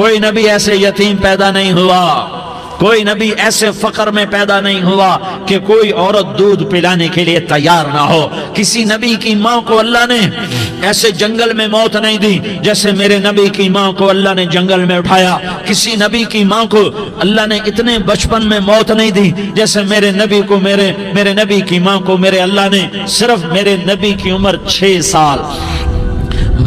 کوئی نبی ایسے یتیم پیدا نہیں ہوا، کوئی نبی ایسے فقر میں پیدا نہیں ہوا کہ کوئی عورت دودھ پلانے کے لیے تیار نہ ہو۔ کسی نبی کی ماں کو اللہ نے ایسے جنگل میں موت نہیں دی جیسے میرے نبی کی ماں کو اللہ نے جنگل میں اٹھایا۔ کسی نبی کی ماں کو اللہ نے اتنے بچپن میں موت نہیں دی جیسے میرے نبی کو میرے نبی کی ماں کو میرے اللہ نے صرف میرے نبی کی عمر 6 سال،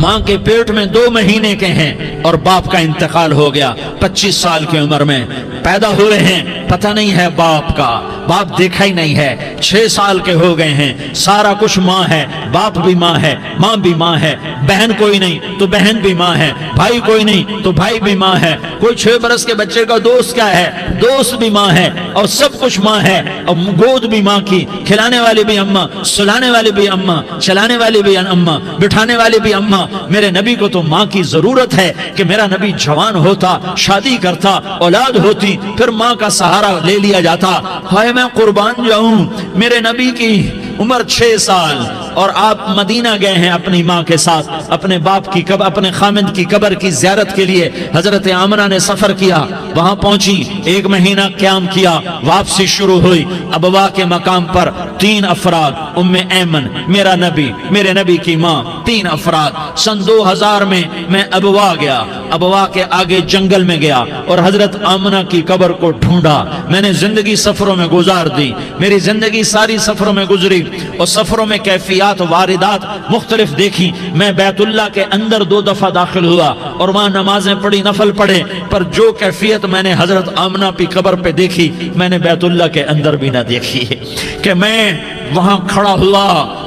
ماں کے پیٹ میں 2 مہینے کے ہیں اور باپ کا انتقال ہو گیا 25 سال کی عمر میں پیدا ہوئے ہیں، پتہ نہیں ہے باپ کا، باپ دیکھا ہی نہیں ہے، 6 سال کے ہو گئے ہیں، سارا کچھ ماں ہے، باپ بھی ماں ہے، ماں بھی ماں ہے، بہن کوئی نہیں تو بہن بھی ماں ہے، بھائی کوئی نہیں تو بھائی بھی ماں ہے، کوئی 6 برس کے بچے کا دوست کیا ہے، دوست بھی ماں ہے، اور سب کچھ ماں ہے، اور گود بھی ماں کی، کھلانے والی بھی اماں، سلانے والی بھی اماں، چلانے والی بھی اماں، بٹھانے والی بھی اماں۔ میرے نبی کو تو ماں کی ضرورت ہے کہ میرا نبی جوان ہوتا، شادی کرتا، اولاد ہوتی، پھر ماں کا سہارا لے لیا جاتا۔ ہائے میں قربان جاؤں، میرے نبی کی عمر 6 سال اور آپ مدینہ گئے ہیں اپنی ماں کے ساتھ، اپنے باپ کی اپنے خامند کی قبر کی زیارت کے لیے حضرت آمنہ نے سفر کیا، وہاں پہنچی، 1 مہینہ قیام کیا، واپسی شروع ہوئی۔ ابوا کے مقام پر 3 افراد، ام ایمن، میرا نبی، میرے نبی کی ماں، 3 افراد۔ سن 2000 میں ابوا گیا، ابوا کے آگے جنگل میں گیا اور حضرت آمنہ کی قبر کو ڈھونڈا۔ میں نے زندگی سفروں میں گزار دی، میری زندگی ساری سفروں میں گزری، اور سفروں میں کیفیات واردات مختلف دیکھی۔ میں بیت اللہ کے اندر 2 دفعہ داخل ہوا اور وہاں نمازیں پڑھی، نفل پڑھے، پر جو کیفیت میں نے حضرت آمنہ کی قبر پہ دیکھی میں نے بیت اللہ کے اندر بھی نہ دیکھی کہ میں وہاں کھڑا ہوا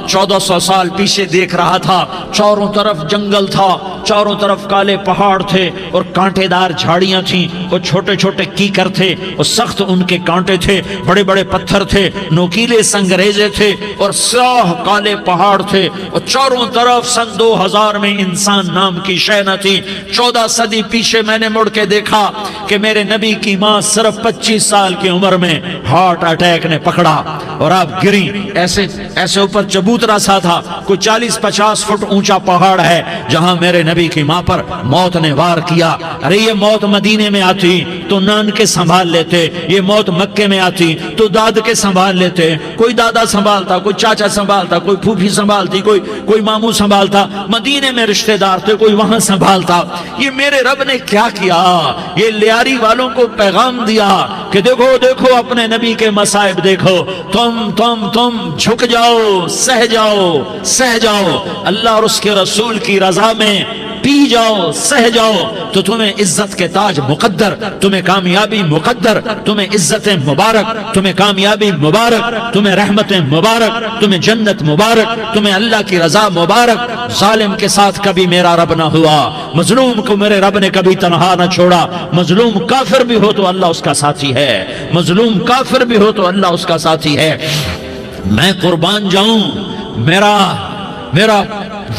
1400 سال پیچھے دیکھ رہا تھا، چاروں طرف جنگل تھا، چاروں طرف کالے پہاڑ تھے اور کانٹے دار جھاڑیاں تھیں، اور چھوٹے چھوٹے کیکر تھے اور سخت ان کے کانٹے تھے، بڑے بڑے پتھر تھے، نوکیلے سنگریزے تھے اور سیاہ کالے پہاڑ تھے، اور چاروں طرف سن 2000 میں انسان نام کی شے نہ تھی۔ 14 صدی پیچھے میں نے مڑ کے دیکھا کہ میرے نبی کی ماں صرف 25 سال کی عمر میں ہارٹ اٹیک نے پکڑا اور آپ گری، ایسے اوپر چبوترا سا تھا، کوئی 40-50 فٹ اونچا پہاڑ ہے جہاں میرے نبی کی ماں پر موت نے وار کیا۔ ارے یہ موت مدینے میں آتی تو نان کے سنبھال لیتے، یہ موت مکے میں آتی تو داد کے سنبھال لیتے، کوئی دادا سنبھالتا، کوئی چاچا سنبھالتا، کوئی پھوپھی سنبھالتی، کوئی ماموں سنبھالتا، مدینے میں رشتہ دار تھے، کوئی وہاں سنبھالتا۔ یہ میرے رب نے کیا کیا؟ یہ لیاری والوں کو پیغام دیا کہ دیکھو دیکھو اپنے نبی کے مصائب دیکھو، تم جھک جاؤ، سہ جاؤ، اللہ اور اس کے رسول کی رضا میں پی جاؤ، سہ جاؤ، تو تمہیں عزت کے تاج مقدر، تمہیں کامیابی مقدر، تمہیں عزت مبارک، تمہیں کامیابی مبارک، تمہیں رحمت مبارک، تمہیں جنت مبارک، تمہیں اللہ کی رضا مبارک۔ ظالم کے ساتھ کبھی میرا رب نہ ہوا، مظلوم کو میرے رب نے کبھی تنہا نہ چھوڑا۔ مظلوم کافر بھی ہو تو اللہ اس کا ساتھی ہے، مظلوم کافر بھی ہو تو اللہ اس کا ساتھی ہے۔ میں قربان جاؤں، میرا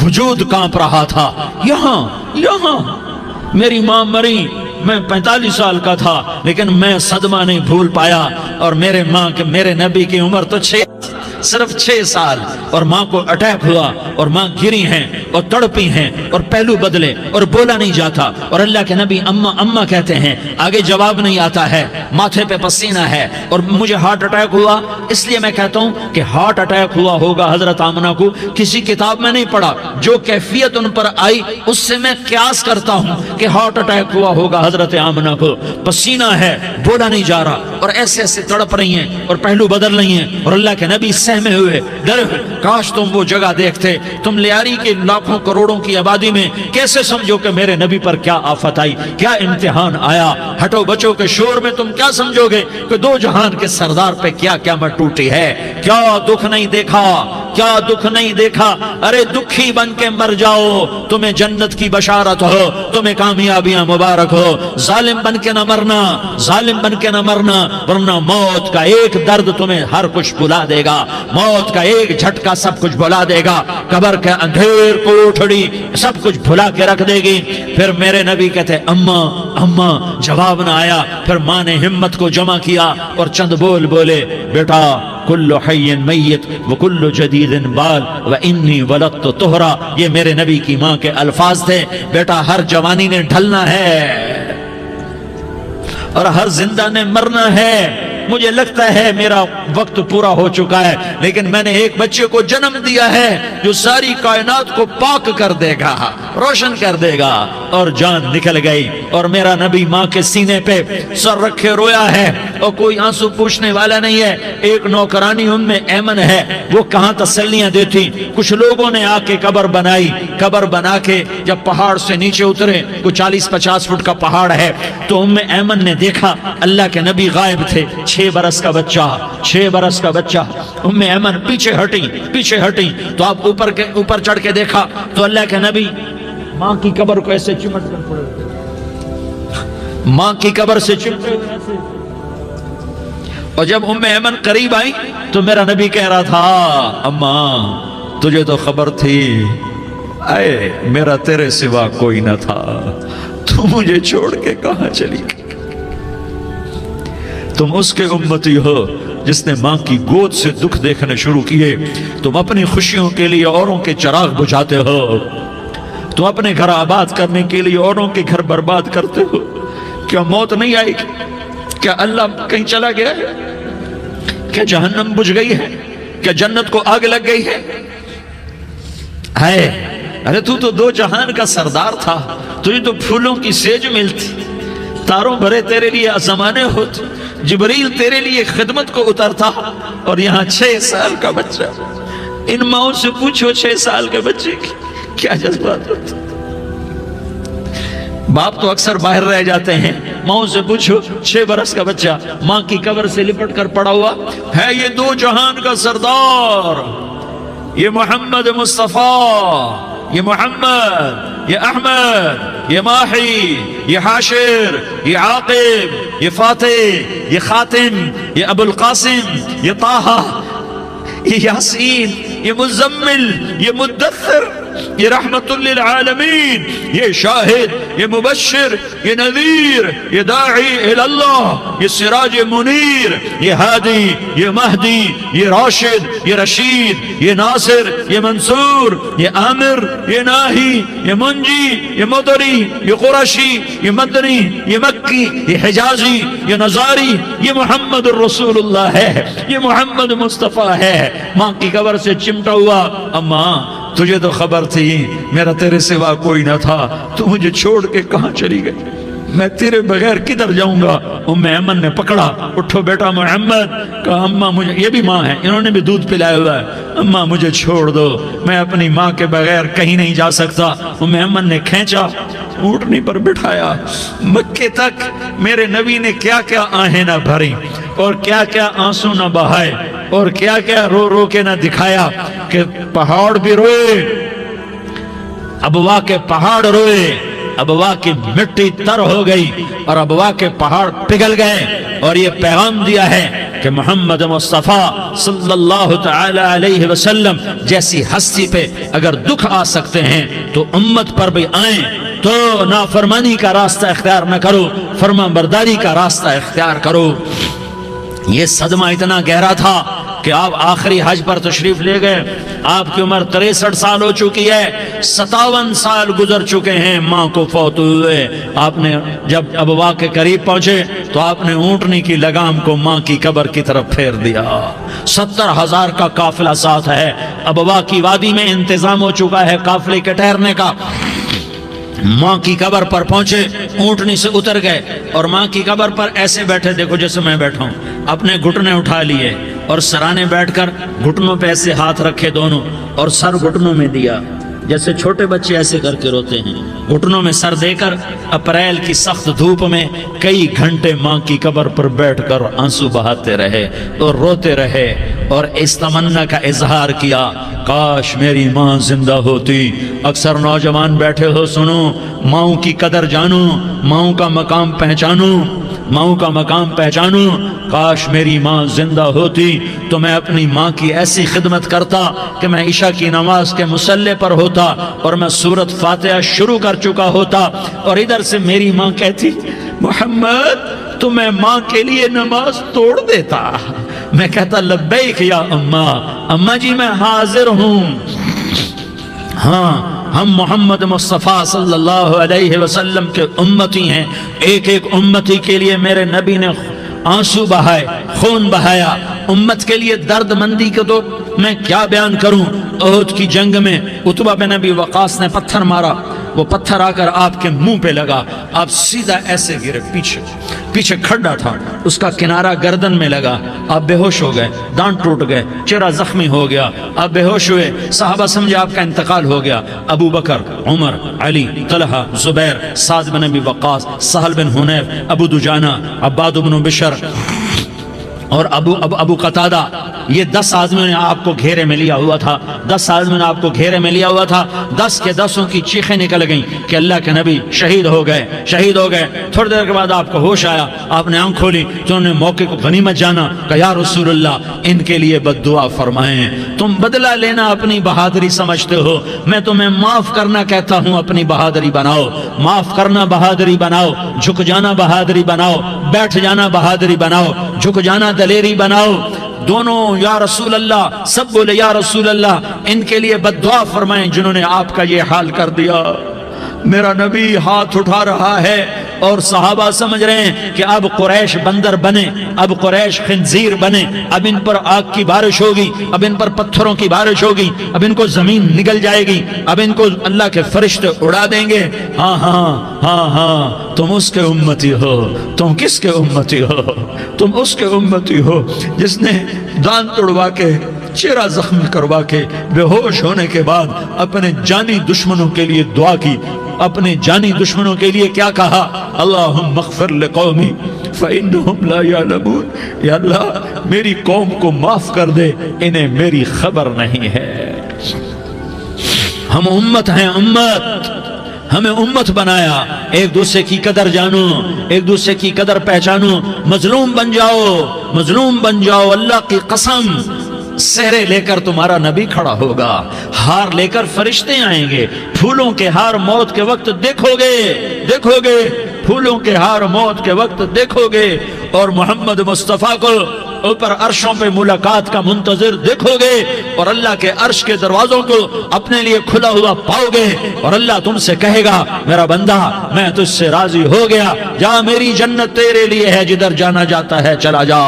وجود کانپ رہا تھا۔ یہاں میری ماں مری، میں 45 سال کا تھا، لیکن میں صدمہ نہیں بھول پایا، اور میرے نبی کی عمر تو صرف 6 سال، اور ماں کو اٹیک ہوا اور ماں گری ہیں اور تڑپی ہیں اور پہلو بدلے اور بولا نہیں جاتا، اور اللہ کے نبی اماں اماں کہتے ہیں، آگے جواب نہیں آتا ہے، ماتھے پہ پسینہ ہے، اور مجھے ہارٹ اٹیک ہوا۔ اس لیے میں کہتا ہوں کہ ہارٹ اٹیک ہوا ہوگا حضرت آمنہ کو، کسی کتاب میں نہیں پڑھا، جو کیفیت ان پر آئی اس سے میں قیاس کرتا ہوں کہ ہارٹ اٹیک ہوا ہوگا حضرت آمنہ کو۔ پسینہ ہے، بولا نہیں جا رہا، اور ایسے تڑپ رہی ہیں اور پہلو بدل رہی ہیں، اور اللہ کے نبی سہمے ہوئے، ڈرے ہوئے۔ کاش تم وہ جگہ دیکھتے، تم لیاری کے لاکھوں کروڑوں کی آبادی میں کیسے سمجھو کہ میرے نبی پر کیا آفت آئی، کیا امتحان آیا۔ ہٹو بچوں کے شور میں تم کیا سمجھو گے کہ 2 جہان کے سردار پہ کیا قیامت ٹوٹی ہے۔ کیا دکھ نہیں دیکھا، کیا دکھ نہیں دیکھا۔ ارے دکھی بن کے مر جاؤ، تمہیں جنت کی بشارت ہو، تمہیں کامیابیاں مبارک ہو۔ ظالم بن کے نہ مرنا، ظالم بن کے نہ مرنا، ورنہ موت کا ایک درد تمہیں ہر کچھ بلا دے گا، موت کا ایک جھٹکا سب کچھ بھلا دے گا، قبر کے اندھیر کوٹھڑی سب کچھ بھلا کے رکھ دے گی۔ پھر میرے نبی کہتے اماں، جواب نہ آیا۔ پھر ماں نے ہمت کو جمع کیا اور چند بولے، بیٹا کل حی میت وکل جدید بال وانی ولدت طہرا، یہ میرے نبی کی ماں کے الفاظ تھے۔ بیٹا ہر جوانی نے ڈھلنا ہے، اور ہر زندہ نے مرنا ہے۔ مجھے لگتا ہے میرا وقت پورا ہو چکا ہے، لیکن میں نے ایک بچے کو جنم دیا ہے جو ساری کائنات کو پاک کر دے گا، روشن کر دے گا۔ اور جان نکل گئی، اور میرا نبی ماں کے سینے پہ سر رکھے رویا ہے، اور کوئی آنسو پوچھنے والا نہیں ہے۔ ایک نوکرانی ام ایمن ہے، وہ کہاں تسلیاں دیتی۔ کچھ لوگوں نے آ کے قبر بنائی، قبر بنا کے جب پہاڑ سے نیچے اترے، کوئی 40-50 فٹ کا پہاڑ ہے، تو ام ایمن نے دیکھا اللہ کے نبی غائب تھے، 6 برس کا بچہ، 6 برس کا بچہ۔ ام ایمن پیچھے ہٹی تو آپ اوپر چڑھ کے دیکھا تو اللہ کے نبی ماں کی قبر کو ایسے چمٹ کر پڑے، ماں کی قبر سے چمٹے ہوئے ایسے۔ اور جب ام ایمن قریب آئی تو میرا نبی کہہ رہا تھا، اماں تجھے تو خبر تھی، اے میرا تیرے سوا کوئی نہ تھا، تو مجھے چھوڑ کے کہاں چلی گئی؟ تم اس کے امتی ہو جس نے ماں کی گود سے دکھ دیکھنے شروع کیے۔ تم اپنی خوشیوں کے لیے اوروں کے چراغ بجھاتے ہو، تم اپنے گھر آباد کرنے کے لیے اوروں کے گھر برباد کرتے ہو۔ کیا موت نہیں آئے گی؟ کیا اللہ کہیں چلا گیا ہے؟ کیا جہنم بجھ گئی ہے؟ کیا جنت کو آگ لگ گئی ہے؟ ارے تو 2 جہان کا سردار تھا، تجھے تو پھولوں کی سیج ملتی، تاروں بھرے تیرے لیے زمانے ہوتے، جبریل تیرے لیے خدمت کو اترتا، اور یہاں 6 سال کا بچہ۔ ان ماؤں سے پوچھو 6 سال کے بچے کی کیا جذبات ہوتے۔ باپ تو اکثر باہر رہ جاتے ہیں، ماؤں سے پوچھو 6 برس کا بچہ ماں کی قبر سے لپٹ کر پڑا ہوا ہے۔ یہ 2 جہان کا سردار، یہ محمد مصطفیٰ، یہ محمد، یہ احمد، یہ ماحی، یہ حاشر، یہ عاقب، یہ فاتح، یہ خاتم، یہ ابو القاسم، یہ طٰہٰ، یہ یاسین، یہ مزمل، یہ مدثر، یہ رحمت للعالمین، یہ شاہد، یہ مبشر، یہ نذیر، یہ داعی اللہ، یہ سراج منیر، یہ ہادی، یہ مہدی، یہ راشد، یہ رشید، یہ ناصر، یہ منصور، یہ عامر، یہ ناہی، یہ منجی، یہ مدری، یہ قرشی، یہ مدنی، یہ مکی، یہ حجازی، یہ نظاری، یہ محمد الرسول اللہ ہے، یہ محمد مصطفیٰ ہے۔ ماں کی قبر سے چمٹا ہوا، اماں تجھے تو خبر تھی میرا تیرے سوا کوئی نہ تھا، تو مجھے چھوڑ کے کہاں چلی گئی؟ میں تیرے بغیر کدھر جاؤں گا؟ ام ایمن نے پکڑا، اٹھو بیٹا محمد، کہا اماں مجھے، یہ بھی ماں ہے، انہوں نے بھی دودھ پلایا ہوا ہے، اماں مجھے چھوڑ دو، میں اپنی ماں کے بغیر کہیں نہیں جا سکتا۔ ام ایمن نے کھینچا، اونٹنی پر بٹھایا، مکے تک میرے نبی نے کیا کیا آہیں نہ بھری، اور کیا کیا آنسو نہ بہائے، اور کیا کیا رو رو کے نہ دکھایا، کہ پہاڑ بھی روئے، ابوا کے پہاڑ روئے، ابوا کی مٹی تر ہو گئی، اور ابوا کے پہاڑ پگھل گئے، اور یہ پیغام دیا ہے کہ محمد مصطفیٰ صلی اللہ تعالی علیہ وسلم جیسی ہستی پہ اگر دکھ آ سکتے ہیں تو امت پر بھی آئیں، تو نافرمانی کا راستہ اختیار نہ کرو، فرما برداری کا راستہ اختیار کرو۔ یہ صدمہ اتنا گہرا تھا کہ آپ آخری حج پر تشریف لے گئے، آپ کی عمر 63 سال ہو چکی ہے، 57 سال گزر چکے ہیں ماں کو فوت ہوئے۔ آپ نے جب ابوا کے قریب پہنچے تو آپ نے اونٹنی کی لگام کو ماں کی قبر کی طرف پھیر دیا۔ 70,000 کا قافلہ ساتھ ہے، ابوا کی وادی میں انتظام ہو چکا ہے قافلے کے ٹھہرنے کا۔ ماں کی قبر پر پہنچے، اونٹنی سے اتر گئے، اور ماں کی قبر پر ایسے بیٹھے، دیکھو جیسے میں بیٹھا ہوں، اپنے گھٹنے اٹھا لیے، اور سرانے بیٹھ کر گھٹنوں پہ ایسے ہاتھ رکھے دونوں، اور سر گھٹنوں میں دیا، جیسے چھوٹے بچے ایسے کر کے روتے ہیں، گھٹنوں میں سر دے کر اپریل کی سخت دھوپ میں کئی گھنٹے ماں کی قبر پر بیٹھ کر آنسو بہاتے رہے اور روتے رہے، اور اس تمنا کا اظہار کیا، کاش میری ماں زندہ ہوتی۔ اکثر نوجوان بیٹھے ہو، سنو، ماؤں کی قدر جانو، ماؤں کا مقام پہچانو، ماؤں کا مقام پہچانو۔ کاش میری ماں زندہ ہوتی تو میں اپنی ماں کی ایسی خدمت کرتا کہ میں عشاء کی نماز کے مصلی پر ہوتا اور میں سورۃ فاتحہ شروع کر چکا ہوتا، اور ادھر سے میری ماں کہتی، محمد تو میں ماں کے لیے نماز توڑ دیتا۔ میں کہتا، لبیک یا اماں، اماں جی میں حاضر ہوں، ہاں ہم محمد مصطفیٰ صلی اللہ علیہ وسلم کے امتی ہیں. ایک ایک امتی کے لیے میرے نبی نے آنسو بہائے، خون بہایا. امت کے لیے درد مندی کو تو میں کیا بیان کروں. احد کی جنگ میں عتبہ بن ابی وقاص نے پتھر مارا، وہ پتھر آ کر آپ کے منہ پہ لگا، آپ سیدھا ایسے گرے، پیچھے کھڈا تھا، اس کا کنارہ گردن میں لگا، آپ بے ہوش ہو گئے، دانت ٹوٹ گئے، چہرہ زخمی ہو گیا، آپ بے ہوش ہوئے. صحابہ سمجھے آپ کا انتقال ہو گیا. ابو بکر، عمر، علی، طلحہ، زبیر، سعد بن ابی وقاص، سہل بن حنیف، ابو دجانہ، عباد بن بشر اور ابو قتادہ، یہ 10 آدمیوں نے آپ کو گھیرے میں لیا ہوا تھا. 10 آدمیوں نے آپ کو گھیرے میں لیا ہوا تھا. 10 کے 10 کی چیخیں نکل گئیں کہ اللہ کے نبی شہید ہو گئے. تھوڑی دیر کے بعد آپ کو ہوش آیا، آپ نے آنکھ کھولی تو انہوں نے موقع کو غنیمت جانا کہ یا رسول اللہ ان کے لیے بد دعا فرمائیں. تم بدلہ لینا اپنی بہادری سمجھتے ہو، میں تمہیں معاف کرنا کہتا ہوں اپنی بہادری بناؤ. معاف کرنا بہادری بناؤ، جھک جانا بہادری بناؤ، بیٹھ جانا بہادری بناؤ، جھک جانا دلیری بناؤ. دونوں یا رسول اللہ، سب بولے یا رسول اللہ ان کے لیے بد دعا فرمائیں جنہوں نے آپ کا یہ حال کر دیا. میرا نبی ہاتھ اٹھا رہا ہے اور صحابہ سمجھ رہے ہیں کہ اب قریش بندر بنے، اب قریش خنزیر بنے، اب ان پر آگ کی بارش ہوگی، اب ان پر پتھروں کی بارش ہوگی، اب ان کو زمین نگل جائے گی، اب ان کو اللہ کے فرشتے اڑا دیں گے. ہاں تم اس کے امتی ہو. تم کس کے امتی ہو؟ تم اس کے امتی ہو جس نے دان توڑوا کے، چہرہ زخم کروا کے، بے ہوش ہونے کے بعد اپنے جانی دشمنوں کے لیے دعا کی. اپنے جانی دشمنوں کے لیے کیا کہا؟ اللہم اغفر لقومی فإنہم لا یعلمون. یا اللہ میری قوم کو معاف کر دے، انہیں میری خبر نہیں ہے. ہم امت ہیں، امت، ہمیں امت بنایا. ایک دوسرے کی قدر جانو، ایک دوسرے کی قدر پہچانو. مظلوم بن جاؤ، مظلوم بن جاؤ. اللہ کی قسم سہرے لے کر تمہارا نبی کھڑا ہوگا، ہار لے کر فرشتے آئیں گے. پھولوں کے ہار موت کے وقت دیکھو گے، پھولوں کے ہار موت کے وقت دیکھو گے، اور محمد مصطفیٰ کو اوپر عرشوں پہ ملاقات کا منتظر دیکھو گے، اور اللہ کے عرش کے دروازوں کو اپنے لیے کھلا ہوا پاؤ گے. اور اللہ تم سے کہے گا میرا بندہ میں تجھ سے راضی ہو گیا، جا میری جنت تیرے لیے ہے، جدھر جانا جاتا ہے چلا جا.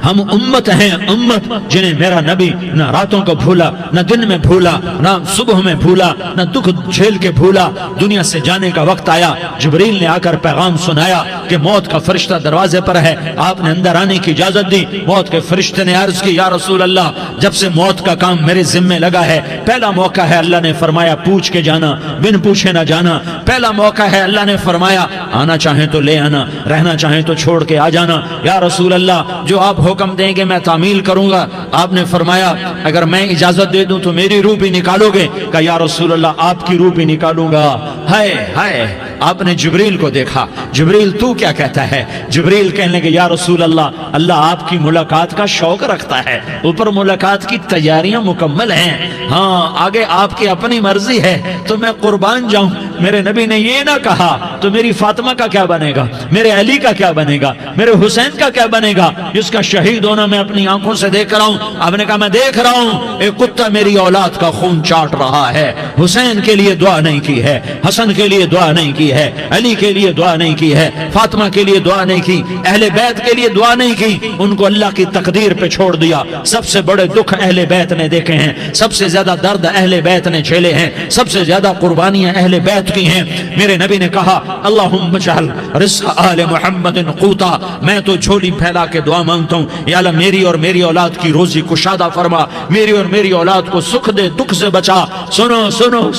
ہم امت ہیں، امت جنہیں میرا نبی نہ راتوں کو بھولا، نہ دن میں بھولا، نہ صبح میں بھولا، نہ دکھ جھیل کے بھولا. دنیا سے جانے کا وقت آیا، جبریل نے آ کر پیغام سنایا کہ موت کا فرشتہ دروازے پر ہے. آپ نے اندر آنے کی اجازت دی. موت کے فرشتے نے عرض کی یا رسول اللہ جب سے موت کا کام میرے ذمے لگا ہے، پہلا موقع ہے اللہ نے فرمایا پوچھ کے جانا، بن پوچھے نہ جانا. پہلا موقع ہے اللہ نے فرمایا آنا چاہیں تو لے آنا، رہنا چاہیں تو چھوڑ کے آ جانا. یا رسول اللہ جو آپ حکم دیں گے میں تعمیل کروں گا. آپ نے فرمایا اگر میں اجازت دے دوں تو میری روح بھی نکالو گے؟ کہا یا رسول اللہ آپ کی روح بھی نکالوں گا. ہائے آپ نے جبریل کو دیکھا. جبریل تو کیا کہتا ہے؟ جبریل کہنے لگے یا رسول اللہ آپ کی ملاقات کا شوق رکھتا ہے، اوپر ملاقات کی تیاریاں مکمل ہیں. ہاں آگے آپ کی اپنی مرضی ہے تو میں قربان جاؤں. میرے نبی نے یہ نہ کہا تو میری فاطمہ کا کیا بنے گا، میرے علی کا کیا بنے گا، میرے حسین کا کیا بنے گا جس کا شہید ہونا میں اپنی آنکھوں سے دیکھ رہا ہوں. آپ نے کہا میں دیکھ رہا ہوں ایک کتا میری اولاد کا خون چاٹ رہا ہے. حسین کے لیے دعا نہیں کی ہے، حسن کے لیے دعا نہیں کی ہے، علی کے لیے دعا نہیں کی ہے، فاطمہ کے لیے دعا نہیں کی، اہل بیت کے لیے دعا نہیں کی. ان کو اللہ کی تقدیر پہ چھوڑ دیا. سب سے بڑے دکھ اہل بیت نے دیکھے ہیں، سب سے زیادہ درد اہل بیت نے جھیلے ہیں، سب سے زیادہ قربانیاں اہل بیت کی ہیں. میرے نبی نے کہا اللہم اجعل رزق آل محمد قوتا. میں تو جھولی پھیلا کے دعا مانگتا ہوں یا اللہ میری اور میری اولاد کی روزی کشادہ فرما، میری اور میری اولاد کو سکھ دے، دکھ سے بچا. سنو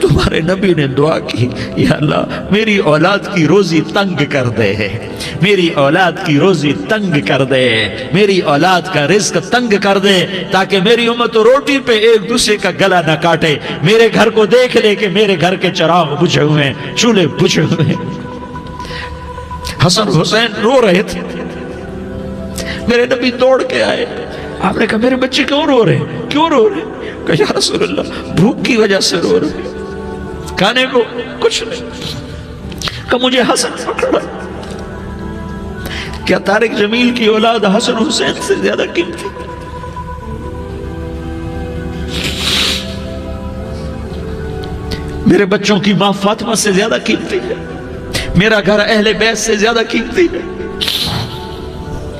تمہارے نبی نے دعا کی یا اللہ میری اولاد کی روزی تنگ کر دے، میری اولاد کی روزی تنگ کر دے، میری اولاد کا رزق تنگ کر دے تاکہ میری امت روٹی پہ ایک دوسرے کا گلا نہ کاٹے. میرے گھر کو دیکھ لے کہ میرے گھر کے چراغ بجھے ہوئے ہیں، چولہے بجھے ہوئے ہیں. حسن حسین رو رہے تھے. میرے نبی دوڑ کے آئے. آپ نے کہا میرے بچے کیوں رو رہے، کیوں رو رہے؟ کہا یا رسول اللہ بھوک کی وجہ سے رو رہے، کھانے کو کچھ نہیں. کہ مجھے حسن پکڑا. کیا طارق جمیل کی اولاد حسن حسین سے زیادہ قیمتی؟ میرے بچوں کی ماں فاطمہ سے زیادہ قیمتی ہے، میرا گھر اہل بیت سے زیادہ قیمتی ہے۔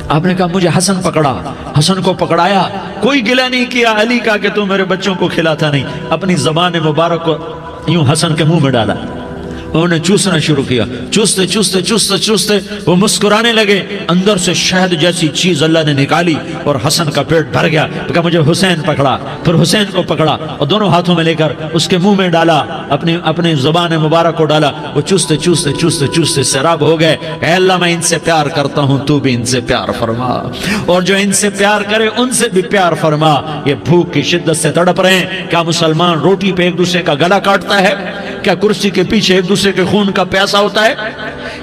آپ نے کہا مجھے حسن پکڑا، حسن کو پکڑایا، کوئی گلہ نہیں کیا علی کا کہ تم میرے بچوں کو کھلاتا نہیں، اپنی زبان مبارک کو یوں حسن کے منہ میں ڈالا، انہوں نے چوسنا شروع کیا، چوستے چوستے چوستے چوستے وہ مسکرانے لگے، اندر سے شہد جیسی چیز اللہ نے نکالی اور حسن کا پیٹ بھر گیا۔ تو کہا مجھے حسین پکڑا، پھر حسین کو پکڑا اور دونوں ہاتھوں میں لے کر اس کے منہ میں ڈالا، اپنی زبان مبارک کو ڈالا، وہ چوستے چوستے چوستے چوستے سیراب ہو گئے۔ اے اللہ میں ان سے پیار کرتا ہوں، تو بھی ان سے پیار فرما، اور جو ان سے پیار کرے ان سے بھی پیار فرما۔ یہ بھوک کی شدت سے تڑپ رہے ہیں، کیا مسلمان روٹی پہ ایک دوسرے کا گلا کاٹتا ہے؟ کیا کرسی کے پیچھے ایک دوسرے کے خون کا پیاسا ہوتا ہے؟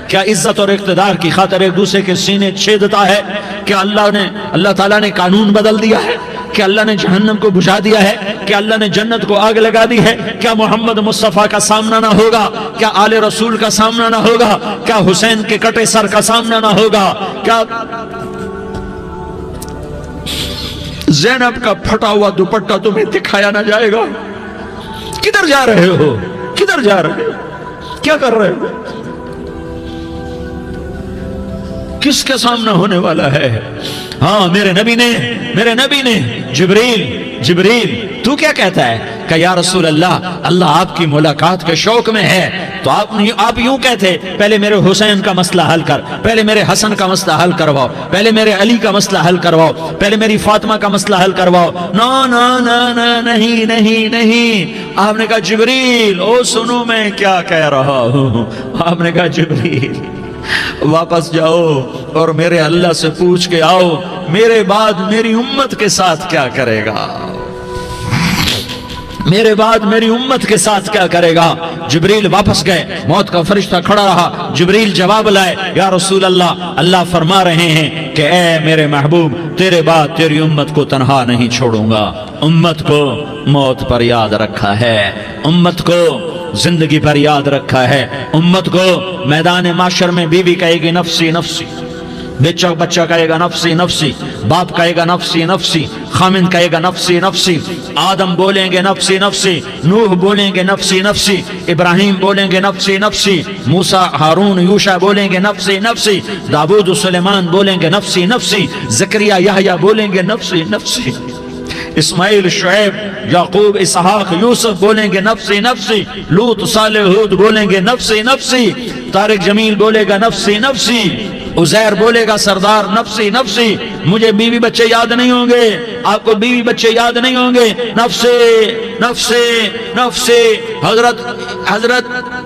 کیا عزت اور اقتدار کی خاطر ایک دوسرے کے سینے چھیدتا ہے؟ کیا اللہ تعالیٰ نے قانون بدل دیا ہے؟ کیا اللہ نے جہنم کو بجھا دیا ہے؟ کیا اللہ نے جنت کو آگ لگا دی ہے؟ کیا محمد مصطفیٰ کا سامنا نہ ہوگا؟ کیا آل رسول کا سامنا نہ ہوگا؟ کیا حسین کے کٹے سر کا سامنا نہ ہوگا؟ کیا زینب کا پھٹا ہوا دوپٹہ تمہیں دکھایا نہ جائے گا؟ کدھر جا رہے ہو؟ کدھر جا رہے ہو؟ کیا کر رہے ہو؟ کس کے سامنا ہونے والا ہے؟ ہاں میرے نبی نے جبریل تو کیا کہتا ہے کہ یا رسول اللہ آپ کی ملاقات کے شوق میں ہے، تو آپ یوں کہتے پہلے میرے حسین کا مسئلہ حل کر، پہلے میرے حسن کا مسئلہ حل کرواؤ، پہلے میرے علی کا مسئلہ حل کرواؤ، پہلے میری فاطمہ کا مسئلہ حل کرواؤ۔ نہیں، آپ نے کہا جبریل او سنو میں کیا کہہ رہا ہوں۔ آپ نے کہا جبریل واپس جاؤ اور میرے اللہ سے پوچھ کے آؤ میرے بعد میری امت کے ساتھ کیا کرے گا، میرے بعد میری امت کے ساتھ کیا کرے گا۔ جبریل واپس گئے، موت کا فرشتہ کھڑا رہا، جبریل جواب لائے، یا رسول اللہ فرما رہے ہیں کہ اے میرے محبوب تیرے بعد تیری امت کو تنہا نہیں چھوڑوں گا، امت کو موت پر یاد رکھا ہے، امت کو زندگی پر یاد رکھا ہے، امت کو میدان معاشر میں بیوی کہے گی نفسی نفسی، بچہ کہے گا نفسی نفسی، باپ کہے گا نفسی نفسی، خامن کہے گا نفسی نفسی، آدم بولیں گے نفسی نفسی، نوح بولیں گے نفسی نفسی، ابراہیم بولیں گے نفسی نفسی، موسیٰ ہارون یوشع بولیں گے نفسی نفسی، داؤد سلیمان بولیں گے نفسی نفسی، زکریا یحییٰ بولیں گے نفسی نفسی، اسماعیل شعیب یعقوب اسحاق یوسف بولیں گے نفسی نفسی، لوط صالح ہود بولیں گے نفسی نفسی، طارق جمیل بولے گا نفسی نفسی، عزیر بولے گا سردار نفسی نفسی، مجھے بیوی بچے یاد نہیں ہوں گے، آپ کو بیوی بچے یاد نہیں ہوں گے، نفسی نفسی نفسی۔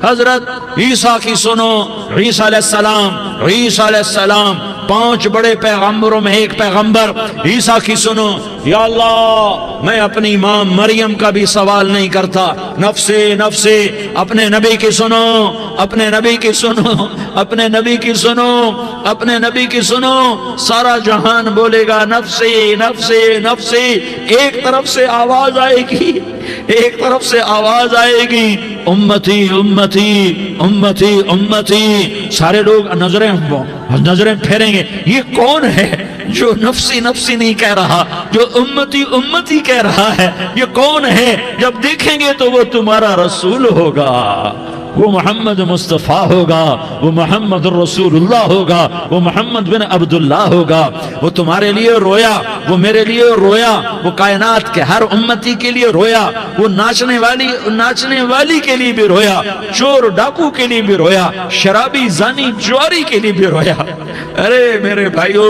حضرت عیسیٰ کی سنو، عیسیٰ علیہ السلام 5 بڑے پیغمبروں میں ایک پیغمبر، عیسیٰ کی سنو، یا اللہ میں اپنی ماں مریم کا بھی سوال نہیں کرتا، نفسی نفسی۔ اپنے نبی کی سنو، اپنے نبی کی سنو، اپنے نبی کی سنو، اپنے نبی کی سنو، سارا جہان بولے گا نفسی نفسی نفسی۔ ایک طرف سے آواز آئے گی، ایک طرف سے آواز آئے گی، امتی امتی امتی امتی۔ سارے لوگ نظریں پھیریں گے، یہ کون ہے جو نفسی نفسی نہیں کہہ رہا، جو امتی امتی کہہ رہا ہے؟ یہ کون ہے؟ جب دیکھیں گے تو وہ تمہارا رسول ہوگا، وہ محمد مصطفیٰ ہوگا، وہ محمد رسول اللہ ہوگا، وہ محمد بن عبداللہ ہوگا۔ وہ تمہارے لیے رویا، وہ میرے لیے رویا، وہ کائنات کے ہر امتی کے لیے رویا، وہ ناچنے والی کے لیے بھی رویا، چور ڈاکو کے لیے بھی رویا، شرابی زانی جواری کے لیے بھی رویا۔ ارے میرے بھائیو،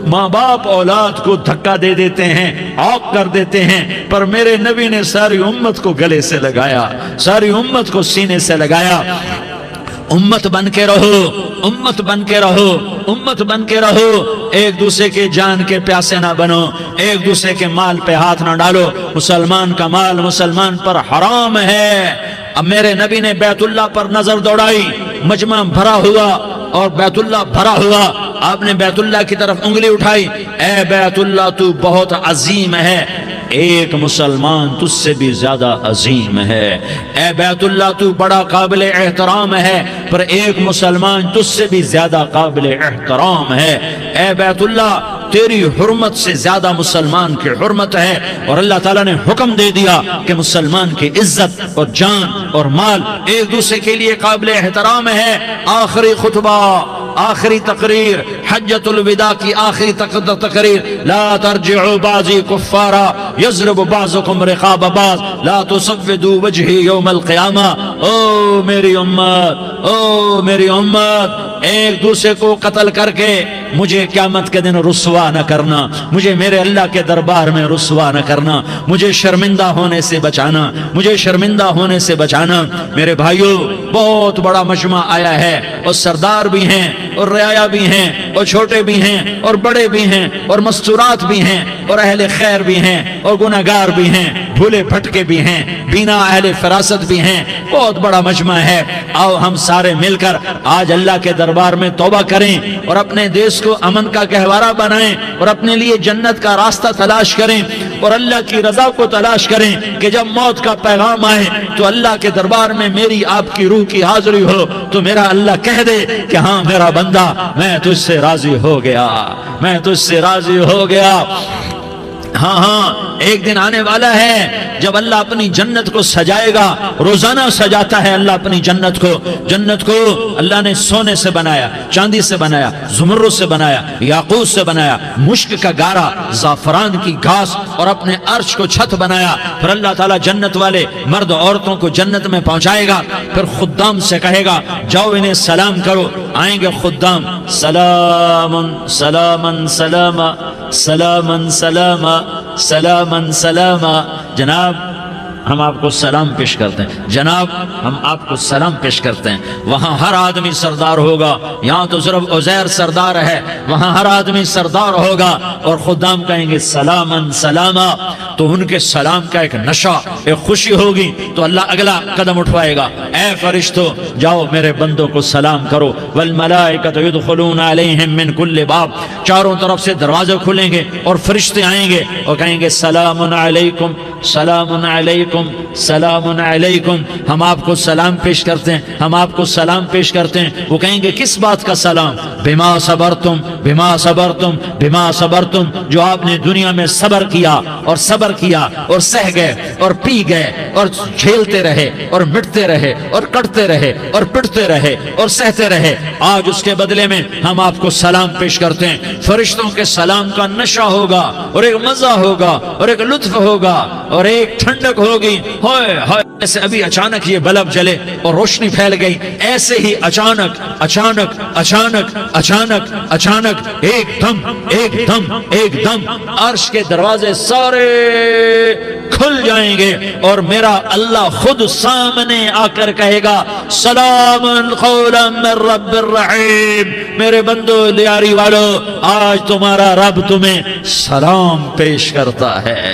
ماں باپ اولاد کو دھکا دے دیتے ہیں، عاق کر دیتے ہیں، پر میرے نبی نے ساری امت کو گلے سے لگایا، ساری امت کو سینے سے لگایا۔ امت بن کے رہو، امت بن کے رہو، امت بن کے رہو، ایک دوسرے کے جان کے پیاسے نہ بنو، ایک دوسرے کے مال پہ ہاتھ نہ ڈالو۔ مسلمان کا مال مسلمان پر حرام ہے۔ اب میرے نبی نے بیت اللہ پر نظر دوڑائی، مجمع بھرا ہوا اور بیت اللہ بھرا ہوا، آپ نے بیت اللہ کی طرف انگلی اٹھائی، اے بیت اللہ تو بہت عظیم ہے، ایک مسلمان تجھ سے بھی زیادہ عظیم ہے، اے بیت اللہ تو بڑا قابل احترام ہے، پر ایک مسلمان تجھ سے بھی زیادہ قابل احترام ہے، اے بیت اللہ تیری حرمت سے زیادہ مسلمان کی حرمت ہے، اور اللہ تعالیٰ نے حکم دے دیا کہ مسلمان کی عزت اور جان اور مال ایک دوسرے کے لیے قابل احترام ہے۔ آخری خطبہ، آخری تقریر، حجۃ الوداع کی آخری تقریر، لا ترجعوا بعضی کفارا یضرب بعضکم رقاب بعض لا تسودوا وجہی یوم القیامہ۔ او میری امت، او میری امت، ایک دوسرے کو قتل کر کے مجھے قیامت کے دن رسوا نہ کرنا، مجھے میرے اللہ کے دربار میں رسوا نہ کرنا، مجھے شرمندہ ہونے سے بچانا، مجھے شرمندہ ہونے سے بچانا۔ میرے بھائیو، بہت بڑا مجمع آیا ہے، اور سردار بھی ہیں اور رعایا بھی ہیں اور چھوٹے بھی ہیں اور بڑے بھی ہیں اور مستورات بھی ہیں اور اہل خیر بھی ہیں اور گناہگار بھی ہیں، بھولے بھٹکے بھی ہیں، بینا اہل فراست بھی ہیں، بہت بڑا مجمع ہے۔ آؤ ہم سارے مل کر آج اللہ کے دربار میں توبہ کریں اور اپنے دیش کو امن کا گہوارہ بنائیں اور اپنے لیے جنت کا راستہ تلاش کریں اور اللہ کی رضا کو تلاش کریں کہ جب موت کا پیغام آئے تو اللہ کے دربار میں میری آپ کی روح کی حاضری ہو تو میرا اللہ کہہ دے کہ ہاں میرا بندہ، میں تجھ سے راضی ہو گیا، میں تجھ سے راضی ہو گیا۔ ہاں ہاں، ایک دن آنے والا ہے جب اللہ اپنی جنت کو سجائے گا، روزانہ سجاتا ہے اللہ اپنی جنت کو۔ جنت کو اللہ نے سونے سے بنایا، چاندی سے بنایا، زمرد سے بنایا، یاقوت سے بنایا، مشک کا گارا، زعفران کی گھاس اور اپنے عرش کو چھت بنایا۔ پھر اللہ تعالیٰ جنت والے مرد عورتوں کو جنت میں پہنچائے گا، پھر خدام سے کہے گا جاؤ انہیں سلام کرو۔ آئیں گے خدام، سلامن سلامن سلاما سلامن سلاما سلامن سلاما۔ جناب ہم آپ کو سلام پیش کرتے ہیں، جناب ہم آپ کو سلام پیش کرتے ہیں۔ وہاں ہر آدمی سردار ہوگا، یہاں تو صرف عزیر سردار ہے، وہاں ہر آدمی سردار ہوگا، اور خدام کہیں گے سلامن سلاما۔ تو ان کے سلام کا ایک نشہ، ایک خوشی ہوگی، تو اللہ اگلا قدم اٹھوائے گا، اے فرشتوں جاؤ میرے بندوں کو سلام کرو۔ والملائکۃ یدخلون علیہم من کل باب، چاروں طرف سے دروازے کھلیں گے اور فرشتے آئیں گے اور کہیں گے سلام علیکم سلام علیکم سلام علیکم۔ ہم آپ کو سلام پیش کرتے ہیں، ہم آپ کو سلام پیش کرتے ہیں۔ وہ کہیں گے کس بات کا سلام؟ بما صبرتم بما صبرتم بما صبرتم، جو آپ نے دنیا میں صبر کیا اور صبر کیا اور سہ گئے اور پی گئے اور جھیلتے رہے اور مٹتے رہے اور کٹتے رہے اور پٹتے رہے اور سہتے رہے، آج اس کے بدلے میں ہم آپ کو سلام پیش کرتے ہیں۔ فرشتوں کے سلام کا نشہ ہوگا اور ایک مزہ ہوگا اور ایک لطف ہوگا اور ایک ٹھنڈک ہوگی۔ ہوئے ہوئے، ایسے ابھی اچانک یہ بلب جلے اور روشنی پھیل گئی، ایسے ہی اچانک اچانک اچانک اچانک اچانک ایک دم ایک دم ایک دم عرش کے دروازے سارے کھل جائیں گے اور میرا اللہ خود سامنے آ کر کہے گا سلام قولا من رب الرحیم۔ میرے بندو لیاری والو، آج تمہارا رب تمہیں سلام پیش کرتا ہے،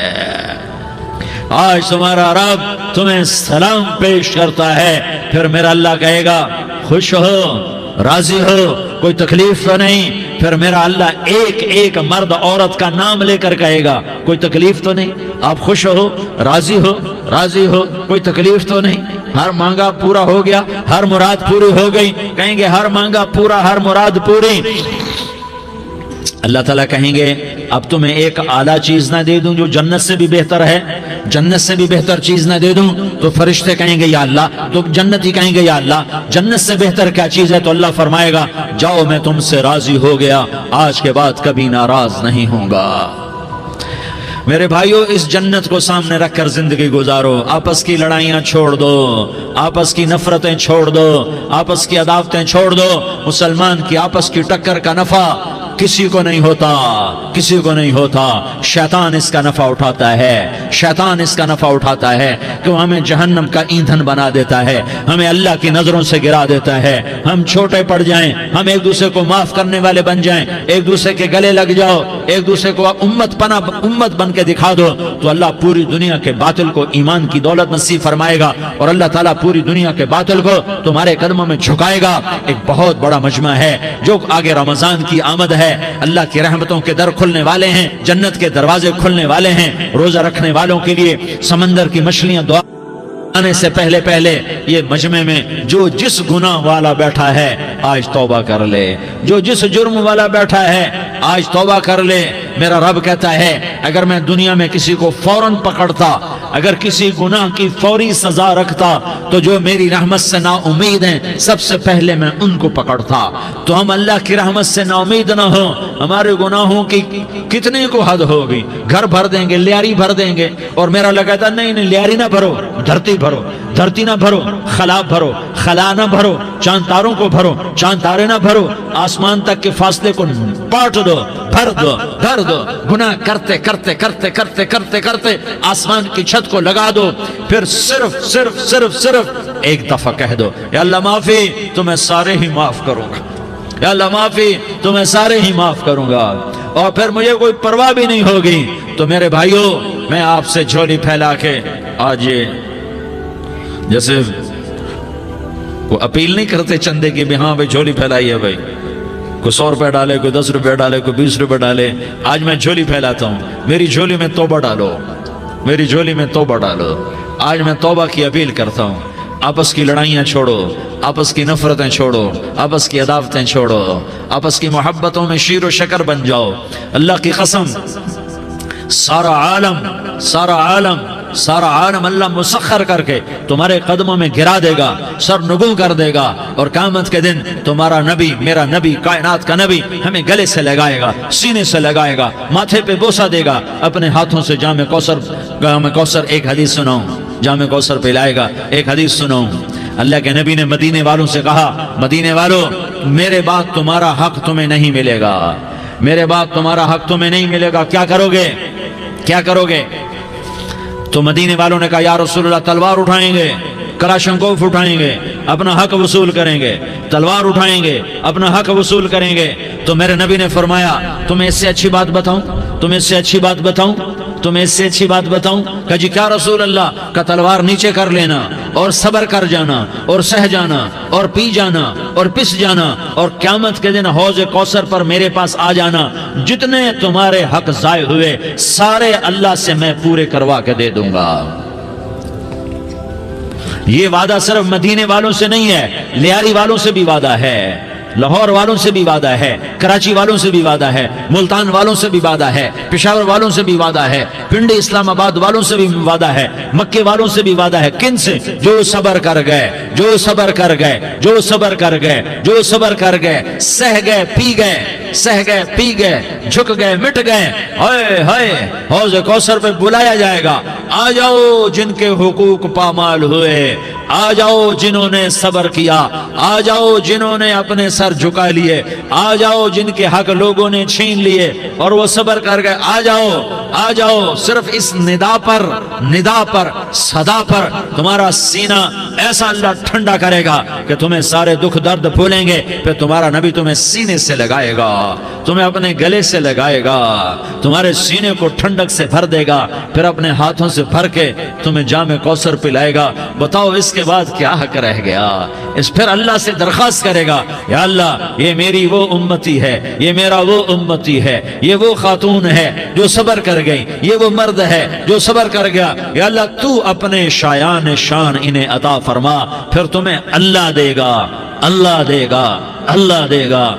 آج تمہارا رب تمہیں سلام پیش کرتا ہے۔ پھر میرا اللہ کہے گا خوش ہو، راضی ہو، کوئی تکلیف تو نہیں؟ پھر میرا اللہ ایک ایک مرد عورت کا نام لے کر کہے گا کوئی تکلیف تو نہیں؟ آپ خوش ہو، راضی ہو، راضی ہو، کوئی تکلیف تو نہیں؟ ہر مانگا پورا ہو گیا، ہر مراد پوری ہو گئی؟ کہیں گے ہر مانگا پورا، ہر مراد پوری۔ اللہ تعالیٰ کہیں گے اب تمہیں ایک اعلیٰ چیز نہ دے دوں جو جنت سے بھی بہتر ہے؟ جنت سے بھی بہتر چیز نہ دے دوں؟ تو فرشتے کہیں گے یا اللہ، تو جنتی کہیں گے یا اللہ جنت سے بہتر کیا چیز ہے؟ تو اللہ فرمائے گا جاؤ میں تم سے راضی ہو گیا، آج کے بعد کبھی ناراض نہیں ہوں گا۔ میرے بھائیو، اس جنت کو سامنے رکھ کر زندگی گزارو، آپس کی لڑائیاں چھوڑ دو، آپس کی نفرتیں چھوڑ دو، آپس کی عداوتیں چھوڑ دو۔ مسلمان کی آپس کی ٹکر کا نفع کسی کو نہیں ہوتا، کسی کو نہیں ہوتا۔ شیطان اس کا نفع اٹھاتا ہے، شیطان اس کا نفع اٹھاتا ہے کہ وہ ہمیں جہنم کا ایندھن بنا دیتا ہے، ہمیں اللہ کی نظروں سے گرا دیتا ہے، ہم چھوٹے پڑ جائیں، ہم ایک دوسرے کو معاف کرنے والے بن جائیں، ایک دوسرے کے گلے لگ جاؤ، ایک دوسرے کو امت بن کے دکھا دو، تو اللہ پوری دنیا کے باطل کو ایمان کی دولت نصیب فرمائے گا اور اللہ تعالیٰ پوری دنیا کے باطل کو تمہارے قدموں میں جھکائے گا۔ ایک بہت بڑا مجمع ہے جو آگے رمضان کی آمد ہے، اللہ کی رحمتوں کے در کھلنے والے ہیں، جنت کے دروازے کھلنے والے ہیں۔ روزہ رکھنے والوں کے لیے سمندر کی مچھلیاں دعا آنے سے پہلے پہلے یہ مجمع میں جو جس گناہ والا بیٹھا ہے آج توبہ کر لے، جو جس جرم والا بیٹھا ہے آج توبہ کر لے۔ میرا رب کہتا ہے اگر میں دنیا میں کسی کو فوراً پکڑتا، اگر کسی گناہ کی فوری سزا رکھتا تو جو میری رحمت سے نا امید ہیں سب سے پہلے میں ان کو پکڑتا۔ تو ہم اللہ کی رحمت سے نا امید نہ ہوں، ہمارے گناہوں کی کتنے کو حد ہوگی، گھر بھر دیں گے، لیاری بھر دیں گے، اور میرا اللہ کہتا نہیں نہیں لیاری نہ بھرو، دھرتی بھرو، دھرتی نہ بھرو، خلا بھرو، خلا نہ بھرو، چاند تاروں کو بھرو، چاند تارے نہ بھرو، آسمان تک کے فاصلے کو پاٹ دو، بھر دو، بھر دو، گناہ کرتے کرتے کرتے کرتے کرتے کرتے آسمان کی چھت کو لگا دو، پھر صرف صرف صرف صرف ایک دفعہ کہہ دو یا اللہ معافی، تو میں سارے ہی معاف کروں گا، یا اللہ معافی، تو میں سارے ہی معاف کروں گا، اور پھر مجھے کوئی پرواہ بھی نہیں ہوگی۔ تو میرے بھائیوں، میں آپ سے جھولی پھیلا کے آج یہ جیسے وہ اپیل نہیں کرتے چندے کی بھی ہاں بھائی جھولی پھیلائی ہے بھائی، کوئی 100 روپے ڈالے، کوئی 10 روپے ڈالے، کوئی 20 روپے ڈالے، آج میں جھولی پھیلاتا ہوں، میری جھولی میں توبہ ڈالو، میری جھولی میں توبہ ڈالو۔ آج میں توبہ کی اپیل کرتا ہوں، آپس کی لڑائیاں چھوڑو، آپس کی نفرتیں چھوڑو، آپس کی عداوتیں چھوڑو، آپس کی محبتوں میں شیر و شکر بن جاؤ۔ اللہ کی قسم سارا عالم اللہ مسخر کر کے تمہارے قدموں میں گرا دے گا، سر نگوں کر دے گا، اور قیامت کے دن تمہارا نبی، میرا نبی، کائنات کا نبی ہمیں گلے سے لگائے گا، سینے سے لگائے گا، ماتھے پہ بوسہ دے گا، اپنے ہاتھوں سے جام کوثر ایک حدیث سناؤں، جام کوثر پلائے گا، ایک حدیث سناؤں۔ اللہ کے نبی نے مدینے والوں سے کہا، مدینے والوں میرے بعد تمہارا حق تمہیں نہیں ملے گا، میرے بعد تمہارا حق تمہیں نہیں ملے گا، کیا کرو گے، کیا کرو گے؟ تو مدینے والوں نے کہا یا رسول اللہ تلوار اٹھائیں گے، کلاشنکوف اٹھائیں گے، اپنا حق وصول کریں گے، تلوار اٹھائیں گے، اپنا حق وصول کریں گے۔ تو میرے نبی نے فرمایا تمہیں اس سے اچھی بات بتاؤں، تمہیں اس سے اچھی بات بتاؤں، تمہیں اس سے اچھی بات بتاؤں؟ کہ جی کیا رسول اللہ؟ کا تلوار نیچے کر لینا اور صبر کر جانا اور سہ جانا اور پی جانا اور پس جانا، اور قیامت کے دن حوض کوثر پر میرے پاس آ جانا، جتنے تمہارے حق ضائع ہوئے سارے اللہ سے میں پورے کروا کے دے دوں گا۔ یہ وعدہ صرف مدینے والوں سے نہیں ہے، لیاری والوں سے بھی وعدہ ہے، لاہور والوں سے بھی وعدہ ہے، کراچی والوں سے بھی وعدہ ہے، ملتان والوں سے بھی وعدہ ہے، پشاور والوں سے بھی وعدہ ہے، پنڈی اسلام آباد والوں سے بھی وعدہ ہے، مکے والوں سے بھی وعدہ ہے۔ کن سے؟ جو صبر کر گئے، جو صبر کر گئے، جو صبر کر گئے، جو صبر کر گئے، سہ گئے پی گئے، سہ گئے پی گئے، جھک گئے مٹ گئے، ہائے ہائے حوض کوثر پہ بلایا جائے گا، آ جاؤ جن کے حقوق پامال ہوئے، آ جاؤ جنہوں نے صبر کیا، آ جاؤ جنہوں نے اپنے سر جھکا لیے، آ جاؤ جن کے حق لوگوں نے چھین لیے اور وہ صبر کر گئے، آ جاؤ آ جاؤ۔ صرف اس ندا پر صدا پر تمہارا سینہ ایسا اللہ ٹھنڈا کرے گا کہ تمہیں سارے دکھ درد بھولیں گے، پھر تمہارا نبی تمہیں سینے سے لگائے گا، تمہیں اپنے گلے سے لگائے گا، تمہارے سینے کو ٹھنڈک سے بھر دے گا، پھر اپنے ہاتھوں سے بھر کے تمہیں جام کوثر پلائے گا۔ بتاؤ اس کے بعد کیا حق رہ گیا؟ اس پھر اللہ سے درخواست کرے گا یا اللہ یہ میری وہ امتی ہے، یہ میرا وہ امتی ہے، یہ وہ خاتون ہے جو صبر کر گئی، یہ وہ مرد ہے جو صبر کر گیا، یا اللہ تو اپنے شایان شان انہیں عطا فرما، پھر تمہیں اللہ دے گا، اللہ دے گا، اللہ دے گا۔